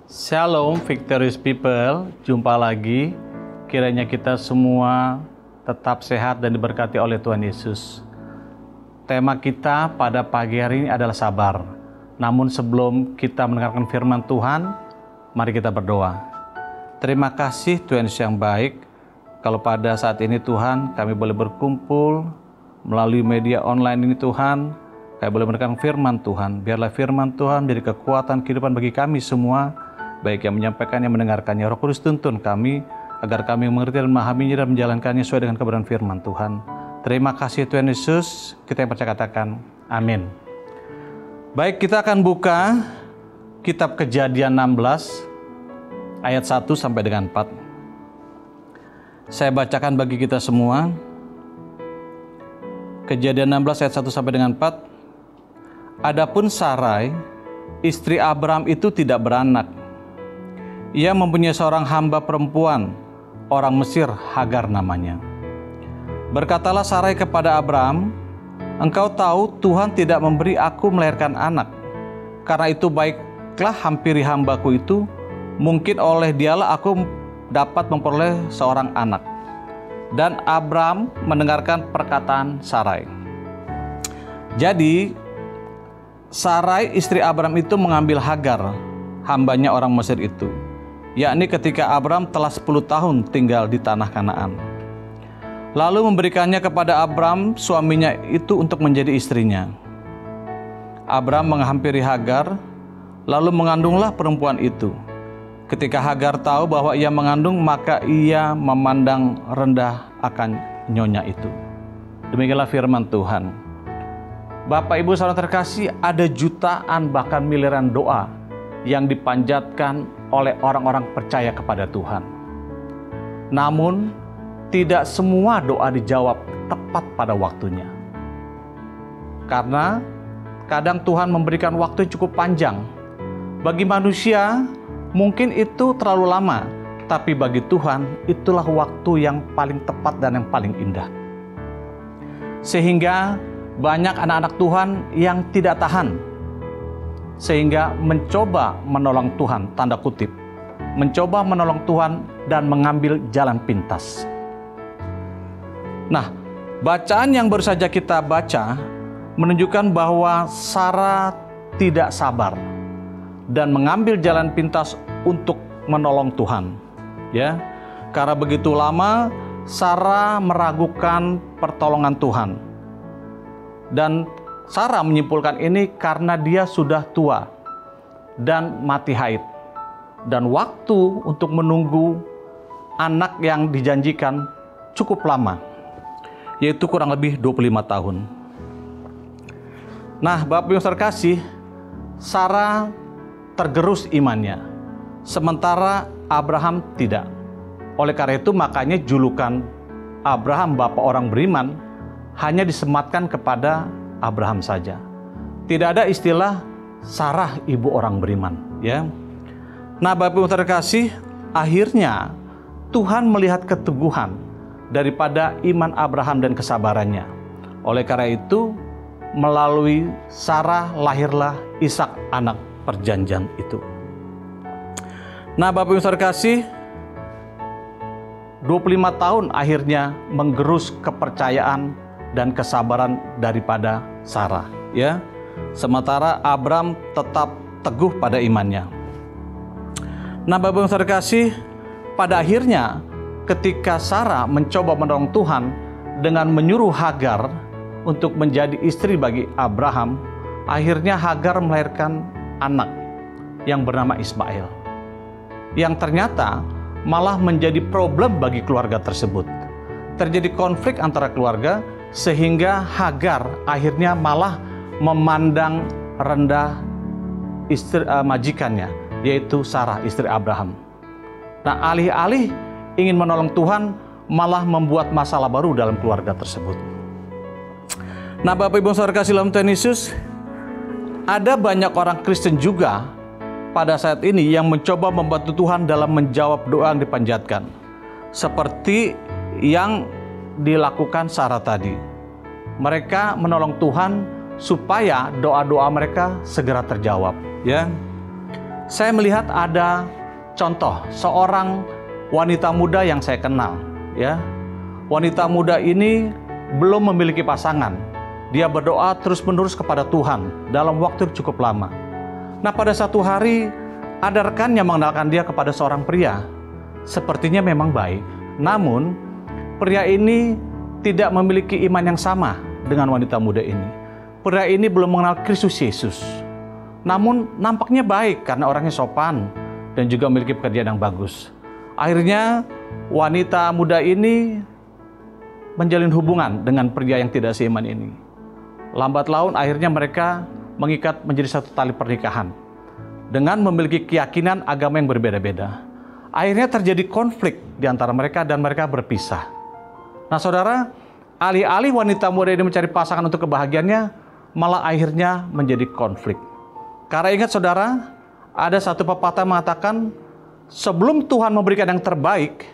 Shalom Victorious People, jumpa lagi. Kiranya kita semua tetap sehat dan diberkati oleh Tuhan Yesus. Tema kita pada pagi hari ini adalah sabar. Namun sebelum kita mendengarkan firman Tuhan, mari kita berdoa. Terima kasih Tuhan Yesus yang baik. Kalau pada saat ini Tuhan, kami boleh berkumpul melalui media online ini Tuhan, kami boleh mendengarkan firman Tuhan. Biarlah firman Tuhan menjadi kekuatan kehidupan bagi kami semua, baik yang menyampaikannya, mendengarkannya. Roh Kudus tuntun kami, agar kami mengerti dan memahaminya dan menjalankannya sesuai dengan kebenaran firman Tuhan. Terima kasih Tuhan Yesus, kita yang percaya katakan amin. Baik, kita akan buka kitab Kejadian 16 ayat 1 sampai dengan 4. Saya bacakan bagi kita semua. Kejadian 16 ayat 1 sampai dengan 4. Adapun Sarai, istri Abram itu tidak beranak. Ia mempunyai seorang hamba perempuan, orang Mesir, Hagar namanya. Berkatalah Sarai kepada Abram, "Engkau tahu Tuhan tidak memberi aku melahirkan anak. Karena itu baiklah hampiri hambaku itu, mungkin oleh dialah aku dapat memperoleh seorang anak." Dan Abram mendengarkan perkataan Sarai. Jadi, Sarai istri Abram itu mengambil Hagar, hambanya orang Mesir itu, yakni ketika Abram telah 10 tahun tinggal di tanah Kanaan. Lalu memberikannya kepada Abram, suaminya itu, untuk menjadi istrinya. Abram menghampiri Hagar, lalu mengandunglah perempuan itu. Ketika Hagar tahu bahwa ia mengandung, maka ia memandang rendah akan nyonya itu. Demikianlah firman Tuhan. Bapak Ibu saudara terkasih, ada jutaan bahkan miliaran doa yang dipanjatkan oleh orang-orang percaya kepada Tuhan. Namun, tidak semua doa dijawab tepat pada waktunya. Karena kadang Tuhan memberikan waktu yang cukup panjang. Bagi manusia, mungkin itu terlalu lama, tapi bagi Tuhan, itulah waktu yang paling tepat dan yang paling indah. Sehingga banyak anak-anak Tuhan yang tidak tahan, sehingga mencoba menolong Tuhan, tanda kutip, mencoba menolong Tuhan dan mengambil jalan pintas. Nah, bacaan yang baru saja kita baca menunjukkan bahwa Sarah tidak sabar dan mengambil jalan pintas untuk menolong Tuhan. Ya, karena begitu lama Sarah meragukan pertolongan Tuhan. Dan Sarah menyimpulkan ini karena dia sudah tua dan mati haid. Dan waktu untuk menunggu anak yang dijanjikan cukup lama, yaitu kurang lebih 25 tahun. Nah, Bapak Ibu terkasih, Sarah tergerus imannya, sementara Abraham tidak. Oleh karena itu makanya julukan Abraham Bapak orang beriman hanya disematkan kepada Abraham saja. Tidak ada istilah Sarah ibu orang beriman, ya. Nah, Bapak Ibu terkasih, akhirnya Tuhan melihat keteguhan daripada iman Abraham dan kesabarannya. Oleh karena itu, melalui Sarah lahirlah Ishak, anak perjanjian itu. Nah, Bapak Ibu terkasih, 25 tahun akhirnya menggerus kepercayaan dan kesabaran daripada Sarah, ya. Sementara Abram tetap teguh pada imannya. Nah, Bapak Ibu terkasih, pada akhirnya ketika Sarah mencoba menolong Tuhan dengan menyuruh Hagar untuk menjadi istri bagi Abraham, akhirnya Hagar melahirkan anak yang bernama Ismail, yang ternyata malah menjadi problem bagi keluarga tersebut. Terjadi konflik antara keluarga, sehingga Hagar akhirnya malah memandang rendah istri majikannya, yaitu Sarah, istri Abraham. Nah, alih-alih ingin menolong Tuhan, malah membuat masalah baru dalam keluarga tersebut. Nah, Bapak Ibu saudara kasih dalam Tuhan Yesus, ada banyak orang Kristen juga pada saat ini yang mencoba membantu Tuhan dalam menjawab doa yang dipanjatkan, seperti yang dilakukan Sarah tadi. Mereka menolong Tuhan supaya doa-doa mereka segera terjawab, ya. Saya melihat ada contoh seorang wanita muda yang saya kenal, ya. Wanita muda ini belum memiliki pasangan. Dia berdoa terus-menerus kepada Tuhan dalam waktu cukup lama. Nah, pada satu hari ada rekannya mengenalkan dia kepada seorang pria. Sepertinya memang baik, namun pria ini tidak memiliki iman yang sama dengan wanita muda ini. Pria ini belum mengenal Kristus Yesus. Namun nampaknya baik karena orangnya sopan dan juga memiliki pekerjaan yang bagus. Akhirnya wanita muda ini menjalin hubungan dengan pria yang tidak seiman ini. Lambat laun akhirnya mereka mengikat menjadi satu tali pernikahan dengan memiliki keyakinan agama yang berbeda-beda. Akhirnya terjadi konflik di antara mereka dan mereka berpisah. Nah saudara, alih-alih wanita muda ini mencari pasangan untuk kebahagiaannya, malah akhirnya menjadi konflik. Karena ingat saudara, ada satu pepatah mengatakan, sebelum Tuhan memberikan yang terbaik,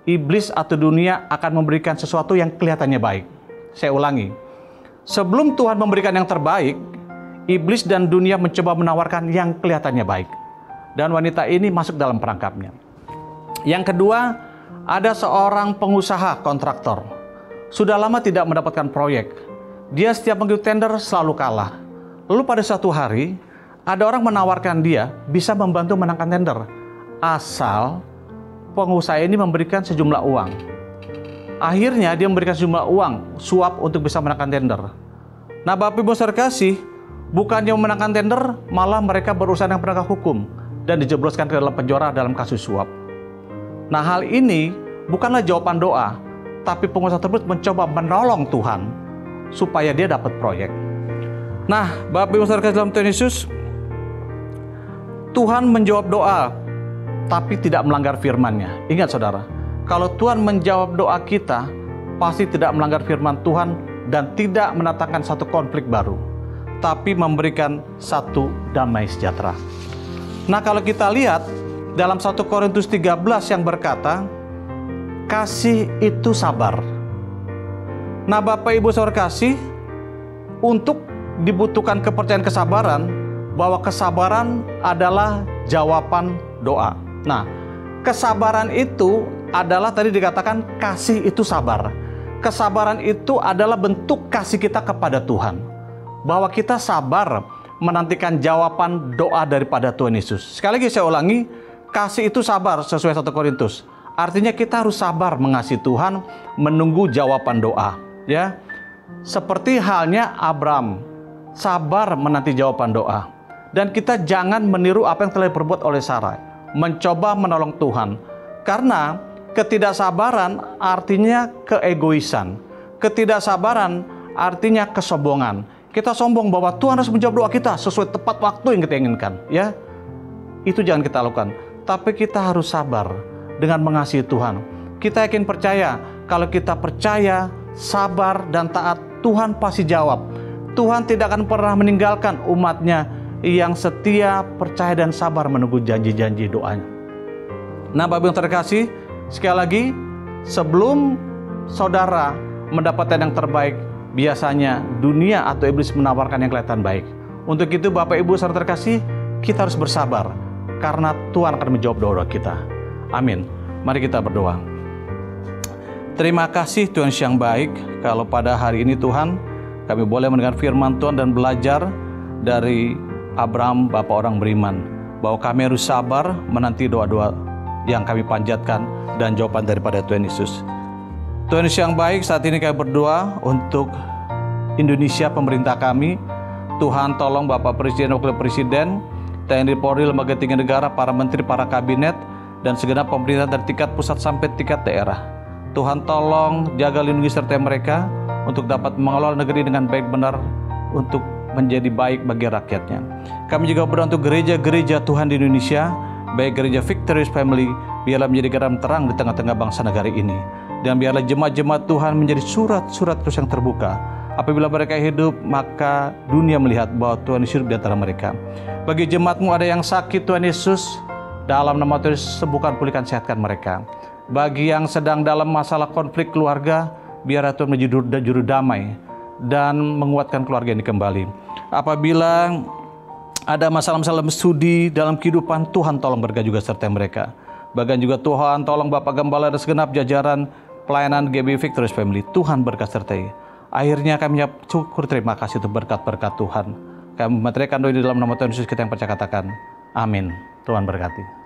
iblis atau dunia akan memberikan sesuatu yang kelihatannya baik. Saya ulangi, sebelum Tuhan memberikan yang terbaik, iblis dan dunia mencoba menawarkan yang kelihatannya baik. Dan wanita ini masuk dalam perangkapnya. Yang kedua, ada seorang pengusaha kontraktor. Sudah lama tidak mendapatkan proyek. Dia setiap mengikuti tender selalu kalah. Lalu pada suatu hari, ada orang menawarkan dia bisa membantu menangkan tender, asal pengusaha ini memberikan sejumlah uang. Akhirnya dia memberikan sejumlah uang suap untuk bisa menangkan tender. Nah, Bapak Ibu saudara kasih, bukannya memenangkan tender, malah mereka berurusan dengan penegak hukum dan dijebloskan ke dalam penjara dalam kasus suap. Nah, hal ini bukanlah jawaban doa, tapi pengusaha tersebut mencoba menolong Tuhan supaya dia dapat proyek. Nah, Bapak Ibu saudara kasih dalam Tuhan Yesus, Tuhan menjawab doa, tapi tidak melanggar firman-Nya. Ingat saudara, kalau Tuhan menjawab doa kita, pasti tidak melanggar firman Tuhan dan tidak mendatangkan satu konflik baru, tapi memberikan satu damai sejahtera. Nah, kalau kita lihat dalam 1 Korintus 13 yang berkata, kasih itu sabar. Nah, Bapak Ibu saudara kasih, untuk dibutuhkan kepercayaan kesabaran, bahwa kesabaran adalah jawaban doa. Nah, kesabaran itu adalah tadi dikatakan kasih itu sabar. Kesabaran itu adalah bentuk kasih kita kepada Tuhan. Bahwa kita sabar menantikan jawaban doa daripada Tuhan Yesus. Sekali lagi saya ulangi, kasih itu sabar sesuai 1 Korintus. Artinya kita harus sabar mengasihi Tuhan, menunggu jawaban doa. Ya, seperti halnya Abram, sabar menanti jawaban doa. Dan kita jangan meniru apa yang telah diperbuat oleh Sarai, mencoba menolong Tuhan. Karena ketidaksabaran artinya keegoisan. Ketidaksabaran artinya kesombongan. Kita sombong bahwa Tuhan harus menjawab doa kita sesuai tepat waktu yang kita inginkan. Ya, itu jangan kita lakukan. Tapi kita harus sabar dengan mengasihi Tuhan. Kita yakin percaya, kalau kita percaya, sabar dan taat, Tuhan pasti jawab. Tuhan tidak akan pernah meninggalkan umat-Nya yang setia, percaya dan sabar menunggu janji-janji doanya. Nah, Bapak yang terkasih, sekali lagi, sebelum saudara mendapatkan yang terbaik, biasanya dunia atau iblis menawarkan yang kelihatan baik. Untuk itu, Bapak Ibu saudara terkasih, kita harus bersabar, karena Tuhan akan menjawab doa kita. Amin. Mari kita berdoa. Terima kasih Tuhan yang baik, kalau pada hari ini Tuhan, kami boleh mendengar firman Tuhan dan belajar dari Abram, Bapak orang beriman, bahwa kami harus sabar menanti doa-doa yang kami panjatkan dan jawaban daripada Tuhan Yesus. Tuhan Yesus yang baik, saat ini kami berdoa untuk Indonesia, pemerintah kami. Tuhan tolong Bapak Presiden, Wakil Presiden, TNI Polri, lembaga tinggi negara, para menteri, para kabinet, dan segenap pemerintah dari tingkat pusat sampai tingkat daerah. Tuhan tolong jaga, lindungi, sertai mereka untuk dapat mengelola negeri dengan baik benar, untuk menjadi baik bagi rakyatnya. Kami juga berdoa untuk gereja-gereja Tuhan di Indonesia, baik gereja Victorious Family, biarlah menjadi garam terang di tengah-tengah bangsa negara ini. Dan biarlah jemaat-jemaat Tuhan menjadi surat-surat terus yang terbuka. Apabila mereka hidup, maka dunia melihat bahwa Tuhan hidup di antara mereka. Bagi jemaat-Mu ada yang sakit, Tuhan Yesus, dalam nama Tuhan Yesus, sembuhkan, pulihkan, sehatkan mereka. Bagi yang sedang dalam masalah konflik keluarga, biarlah Tuhan menjadi juru damai dan menguatkan keluarga ini kembali. Apabila ada masalah-masalah studi dalam kehidupan, Tuhan tolong berkati juga serta mereka. Bahkan juga Tuhan tolong Bapak Gembala dan segenap jajaran pelayanan GB Victorious Family. Tuhan berkat sertai. Akhirnya kami mengucap syukur terima kasih untuk berkat-berkat Tuhan. Kami mematerikan doa di dalam nama Tuhan Yesus kita yang percaya katakan. Amin. Tuhan berkati.